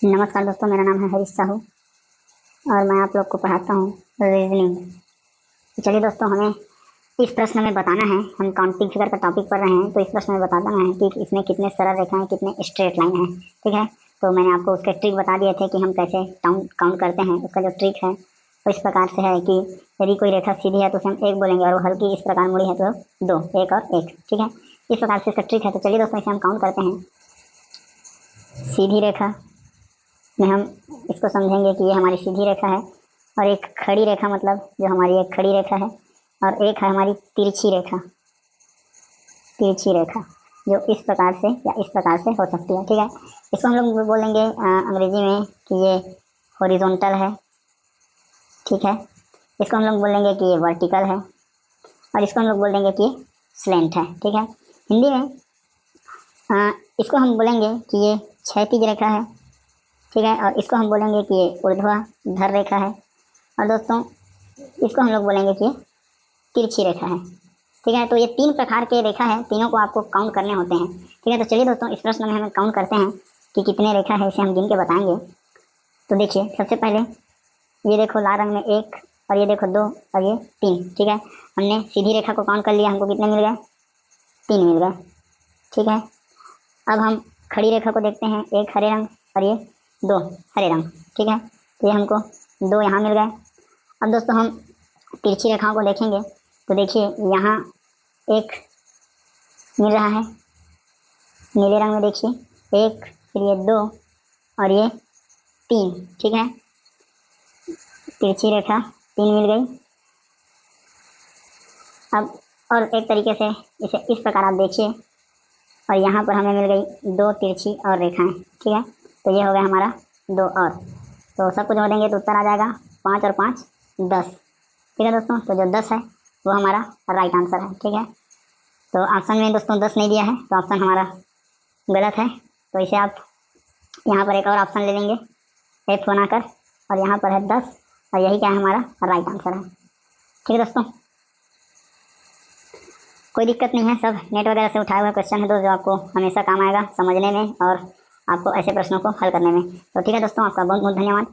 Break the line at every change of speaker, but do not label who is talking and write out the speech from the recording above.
नमस्कार दोस्तों, मेरा नाम है हरीश साहू और मैं आप लोग को पढ़ाता हूँ रीजनिंग। तो चलिए दोस्तों, हमें इस प्रश्न में बताना है, हम काउंटिंग फिगर का टॉपिक पढ़ रहे हैं, तो इस प्रश्न में बताना है कि इसमें कितने सरल रेखाएं, कितने स्ट्रेट लाइन हैं। ठीक है, तो मैंने आपको उसके ट्रिक बता दिए थे कि हम कैसे काउंट करते हैं। उसका जो ट्रिक है वो इस प्रकार से है कि यदि कोई रेखा सीधी है तो उसे हम एक बोलेंगे, और वो हल्की इस प्रकार मुड़ी है तो दो, एक और एक। ठीक है, इस प्रकार से इसका ट्रिक है। तो चलिए दोस्तों, इसे हम काउंट करते हैं। सीधी रेखा में हम इसको समझेंगे कि ये हमारी सीधी रेखा है, और एक खड़ी रेखा मतलब जो हमारी एक खड़ी रेखा है, और एक है हमारी तिरछी रेखा। तिरछी रेखा जो इस प्रकार से या इस प्रकार से हो सकती है। ठीक है, इसको हम लोग बोलेंगे अंग्रेजी में कि ये हॉरिजॉन्टल है। ठीक है, इसको हम लोग बोलेंगे कि ये वर्टिकल है, और इसको हम लोग बोल देंगे कि ये स्लैंट है। ठीक है, हिंदी में इसको हम बोलेंगे कि ये क्षैतिज रेखा है। ठीक है, और इसको हम बोलेंगे कि ये ऊर्ध्वाधर रेखा है, और दोस्तों इसको हम लोग बोलेंगे कि तिरछी रेखा है। ठीक है, तो ये तीन प्रकार के रेखा है, तीनों को आपको काउंट करने होते हैं। ठीक है, तो चलिए दोस्तों, इस प्रश्न में हमें काउंट करते हैं कि कितने रेखा है, इसे हम गिन के बताएंगे। तो देखिए, सबसे पहले ये देखो लाल रंग में एक, और ये देखो दो, और ये तीन। ठीक है, हमने सीधी रेखा को काउंट कर लिया, हमको कितने मिल गए? तीन मिल गए। ठीक है, अब हम खड़ी रेखा को देखते हैं, एक हरे रंग और ये दो हरे रंग। ठीक है, तो ये हमको दो यहाँ मिल गए। अब दोस्तों हम तिरछी रेखाओं को देखेंगे, तो देखिए यहाँ एक मिल रहा है नीले रंग में, देखिए एक, फिर ये दो और ये तीन। ठीक है, तिरछी रेखा तीन मिल गई। अब और एक तरीके से इसे इस प्रकार आप देखिए, और यहाँ पर हमें मिल गई दो तिरछी और रेखाएं। ठीक है, तो ये हो गया हमारा दो और, तो सब कुछ जोड़ेंगे तो उत्तर आ जाएगा 5 और 5 10। ठीक है दोस्तों, तो जो 10 है वो हमारा राइट आंसर है। ठीक है, तो ऑप्शन में दोस्तों 10 नहीं दिया है, तो ऑप्शन हमारा गलत है। तो इसे आप यहाँ पर एक और ऑप्शन ले लेंगे एफ बनाकर, और यहाँ पर है 10, और यही क्या है हमारा राइट आंसर है। ठीक है दोस्तों, कोई दिक्कत नहीं है, सब नेट वगैरह से उठाए हुए क्वेश्चन है दोस्त, जो आपको हमेशा काम आएगा समझने में और आपको ऐसे प्रश्नों को हल करने में। तो ठीक है दोस्तों, आपका बहुत बहुत धन्यवाद।